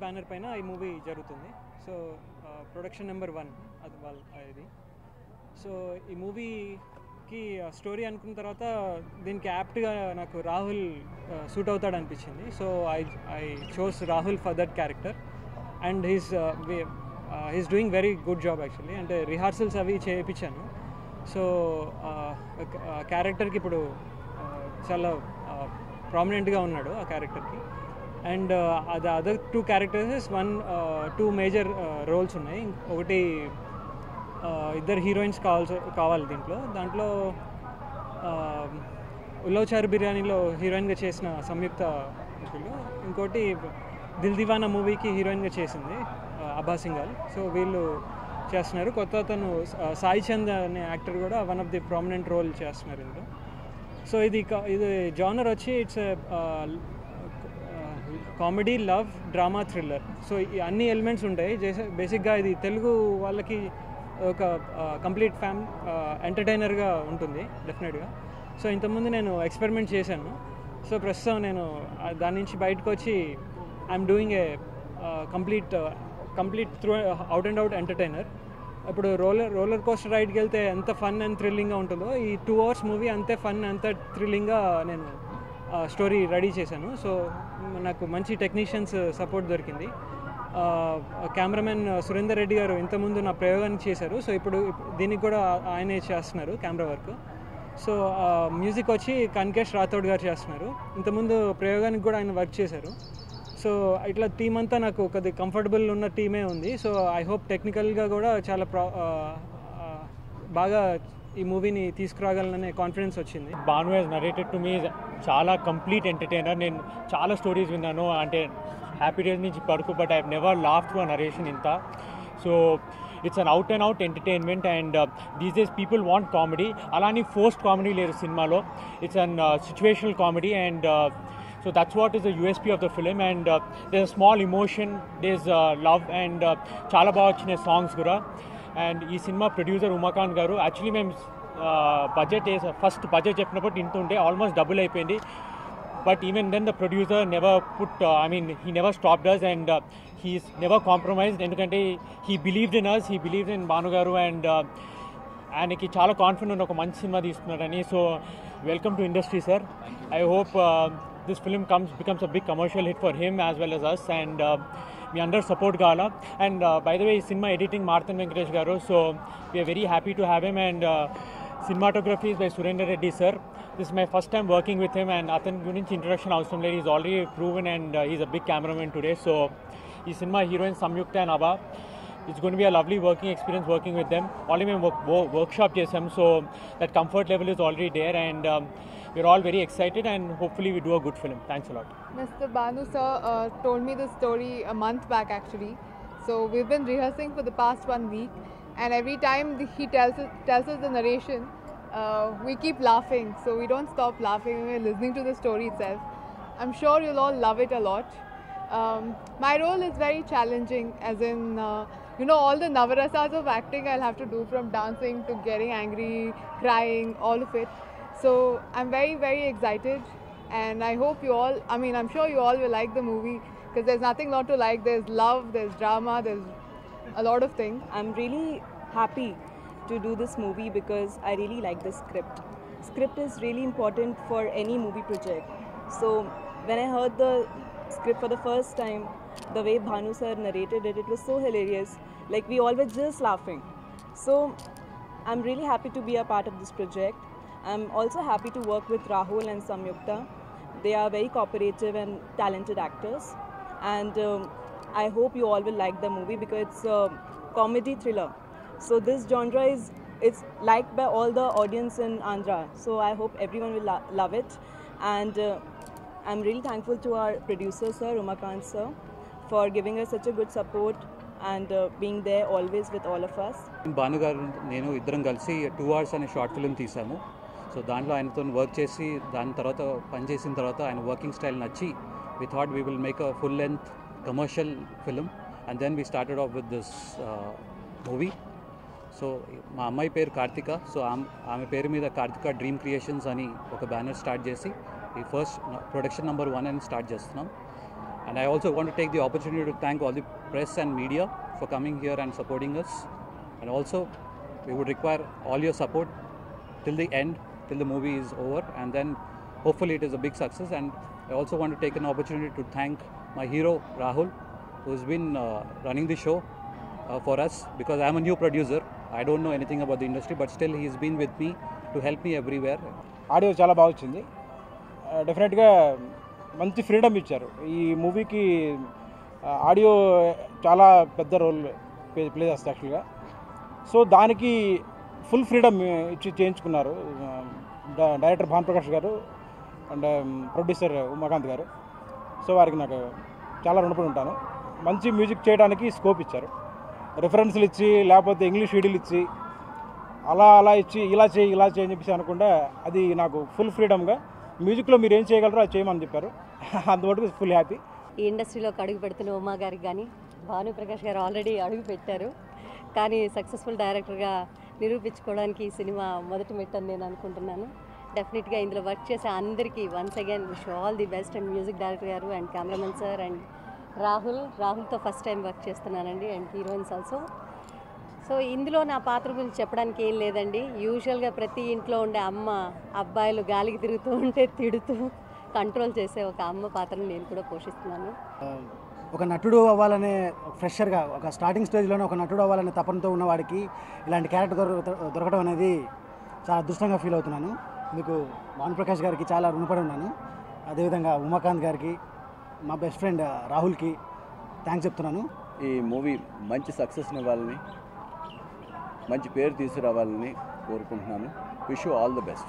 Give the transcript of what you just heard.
Banner పైన ఈ movie జరుగుతుంది. సో ప్రొడక్షన్ నెంబర్ 1 అది వాళ్ళ ఇది. సో ఈ మూవీకి స్టోరీ అనుకున్న తర్వాత దీనికి యాప్ట్గా నాకు రాహుల్ సూట్ అవుతాడు అనిపించింది. So I chose Rahul for that character and he's doing very good job actually. అంటే రిహార్సల్స్ అవి చేయించాను. సో క్యారెక్టర్కి ఇప్పుడు చాలా ప్రామినెంట్గా ఉన్నాడు ఆ క్యారెక్టర్కి. And the other 2 characters 2 major roles ఉన్నాయి. ఒకటి 2 హీరోయిన్స్ కావాలి దాంట్లో ఉల్లవచారు బిర్యానీలో హీరోయిన్గా చేసిన సంయుక్త, ఇంకోటి దిల్ దివానా మూవీకి హీరోయిన్గా చేసింది అబ్బా సింఘాల్. సో వీళ్ళు చేస్తున్నారు. కొత్త అతను సాయి చంద్ అనే యాక్టర్ కూడా one of the prominent role చేస్తున్నారు ఇందులో. సో ఇది జానర్ వచ్చి it's comedy, love, drama, thriller. So ఈ అన్ని ఎలిమెంట్స్ ఉంటాయి. బేసిక్గా ఇది తెలుగు వాళ్ళకి ఒక కంప్లీట్ ఎంటర్టైనర్గా ఉంటుంది డెఫినెట్గా. సో ఇంతకుముందు నేను ఎక్స్పెరిమెంట్ చేశాను. సో ప్రస్తుతం నేను దాని నుంచి బయటకు వచ్చి I'm doing a complete through out and out entertainer. ఇప్పుడు రోలర్ కోస్టర్ రైడ్కి వెళ్తే ఎంత ఫన్ అండ్ థ్రిల్లింగ్గా ఉంటుందో ఈ 2 hours మూవీ అంతే ఫన్ అంత థ్రిల్లింగ్గా నేను స్టోరీ రెడీ చేశాను. సో నాకు మంచి టెక్నీషియన్స్ సపోర్ట్ దొరికింది. కెమెరామెన్ సురేందర్ రెడ్డి గారు ఇంతకుముందు నా ప్రయోగానికి చేశారు. సో ఇప్పుడు దీనికి కూడా ఆయనే చేస్తున్నారు కెమెరా వర్క్. సో మ్యూజిక్ వచ్చి కన్కేష్ రాథోడ్ గారు చేస్తున్నారు. ఇంతకుముందు ప్రయోగానికి కూడా ఆయన వర్క్ చేశారు. సో ఇట్లా టీం అంతా నాకు కొద్దిగా కంఫర్టబుల్ ఉన్న టీమే ఉంది. సో ఐ హోప్ టెక్నికల్గా కూడా చాలా బాగా ఈ మూవీని తీసుకురాగలననే కాన్ఫిడెన్స్ వచ్చింది. Bhanu Hess narrated to me చాలా కంప్లీట్ ఎంటర్టైనర్. నేను చాలా స్టోరీస్ విన్నాను, అంటే హ్యాపీ డేస్ నుంచి పడుకు, but I never laugh to a narration ఇంత. So it's an out and out entertainment and these days people want comedy. అలానే ఫోర్స్డ్ కామెడీ లేదు సినిమాలో. It's an situational comedy and so that's what is the USP of the film and there's a small emotion, there's love and చాలా బాగా వచ్చినాయి songs కూడా. And ఈ cinema producer Umakant గారు actually మేము ఫస్ట్ బడ్జెట్ చెప్పినప్పుడు ఇంత ఉంటే ఆల్మోస్ట్ డబుల్ అయిపోయింది. But even then the producer never he never stopped us and he's never compromised. ఎందుకంటే he believed in us, he believed in Bhanu గారు and ఆయనకి చాలా కాన్ఫిడెంట్ ఒక మంచి సినిమా తీస్తున్నారని. So welcome to industry sir. I hope this film becomes a big commercial hit for him as well as us and మీ అందరు support కావాలా. And by the way ఈ cinema editing Marthand Venkatesh garu. So we are very happy to have him and cinematography by Surender Reddy sir. This my first time working with him and అతని గురించి introduction అవసరం లేదు. Is already proven and is a big cameraman today. So ఈ cinema heroine Samyuktha and అబా. It's going to be a lovely working experience working with them. Already we workshop chesam, so that comfort level is already there and we're all very excited and hopefully we do a good film. Thanks a lot. Mr. Bhanu sir told me the story a month back actually. So we've been rehearsing for the past 1 week and every time he tells us the narration, we keep laughing. So we don't stop laughing when we're listening to the story itself. I'm sure you'll all love it a lot. My role is very challenging as in all the navarasas of acting I'll have to do, from dancing to getting angry, crying, all of it. So I'm very, very excited and I hope I'm sure you all will like the movie because there's nothing not to like. There's love, there's drama, there's a lot of things. I'm really happy to do this movie because I really like the script. Script is really important for any movie project. So when I heard the script for the first time, the way Bhanu sir narrated it, it was so hilarious. Like we all were just laughing. So I'm really happy to be a part of this project. I'm also happy to work with Rahul and Samyukta. They are very cooperative and talented actors. And I hope you all will like the movie because it's a comedy thriller. So this genre it's liked by all the audience in Andhra. So I hope everyone will love it. And I'm really thankful to our producer sir, Umakant sir, for giving us such a good support and being there always with all of us. Bhanu గారు నేను ఇద్దరం కలిసి 2 hours అనే short film తీసాము. So దాంట్లో ఆయనతో work చేసి దాని తర్వాత పనిచేసిన తర్వాత ఆయన వర్కింగ్ స్టైల్ నచ్చి we thought we will make a full length commercial film and then we started off with this movie. So మా అమ్మాయి పేరు కార్తిక. సో ఆమె పేరు మీద కార్తిక డ్రీమ్ క్రియేషన్స్ అని ఒక బ్యానర్ స్టార్ట్ చేసి ఈ ఫస్ట్ ప్రొడక్షన్ నెంబర్ 1 అని స్టార్ట్ చేస్తున్నాం. And I also want to take the opportunity to thank all the press and media for coming here and supporting us. And also, we would require all your support till the end, till the movie is over, and then hopefully it is a big success. And I also want to take an opportunity to thank my hero Rahul, who's been running the show for us, because I'm a new producer. I don't know anything about the industry, but still he's been with me to help me everywhere. Audio చాలా బాగా వచ్చింది. డెఫినెట్గా మంచి freedom ఇచ్చారు ఈ మూవీకి. Audio చాలా పెద్ద రోల్ ప్లే చేస్తుంది యాక్చువల్గా. సో దానికి ఫుల్ ఫ్రీడమ్ ఇచ్చి చేయించుకున్నారు డైరెక్టర్ భానుప్రకాష్ గారు అండ్ ప్రొడ్యూసర్ ఉమాకాంత్ గారు. సో వారికి నాకు చాలా రుణపడి ఉంటాను. మంచి మ్యూజిక్ చేయడానికి స్కోప్ ఇచ్చారు. రిఫరెన్స్లు ఇచ్చి లేకపోతే ఇంగ్లీష్ వీడియోలు ఇచ్చి అలా ఇచ్చి ఇలా చేయి అని చెప్పేసి అనకుండా అది నాకు ఫుల్ ఫ్రీడమ్గా మ్యూజిక్లో మీరు ఏం చేయగలరో అది చేయమని చెప్పారు. అందువరకు ఫుల్ హ్యాపీ. ఈ ఇండస్ట్రీలోకి అడుగు పెడుతున్న ఉమా గారికి కానీ భానుప్రకాష్ గారు ఆల్రెడీ అడుగు పెట్టారు, కానీ సక్సెస్ఫుల్ డైరెక్టర్గా నిరూపించుకోవడానికి ఈ సినిమా మొదటి మెట్టని నేను అనుకుంటున్నాను. డెఫినెట్గా ఇందులో వర్క్ చేసే అందరికీ once again wish all the best. And music director గారు అండ్ కెమెరామెన్ సార్ అండ్ రాహుల్తో ఫస్ట్ టైం వర్క్ చేస్తున్నానండి, అండ్ హీరోయిన్స్ ఆల్సో. సో ఇందులో నా పాత్ర గురించి చెప్పడానికి ఏం లేదండి. యూజువల్గా ప్రతి ఇంట్లో ఉండే అమ్మ అబ్బాయిలు గాలికి తిరుగుతూ ఉంటే తిడుతూ కంట్రోల్ చేసే ఒక అమ్మ పాత్రను నేను కూడా పోషిస్తున్నాను. ఒక నటుడు అవ్వాలనే ఫ్రెషర్గా ఒక స్టార్టింగ్ స్టేజ్లోనే ఒక నటుడు అవ్వాలనే తపనతో ఉన్నవాడికి ఇలాంటి క్యారెక్టర్ దొరకడం అనేది చాలా అదృష్టంగా ఫీల్ అవుతున్నాను. ఇందుకు భానుప్రకాష్ గారికి చాలా రుణపడి ఉన్నాను. అదేవిధంగా ఉమాకాంత్ గారికి, మా బెస్ట్ ఫ్రెండ్ రాహుల్కి థ్యాంక్స్ చెప్తున్నాను. ఈ మూవీ మంచి సక్సెస్ని ఇవ్వాలని, మంచి పేరు తీసుకురావాలని కోరుకుంటున్నాను. Wish you all the best.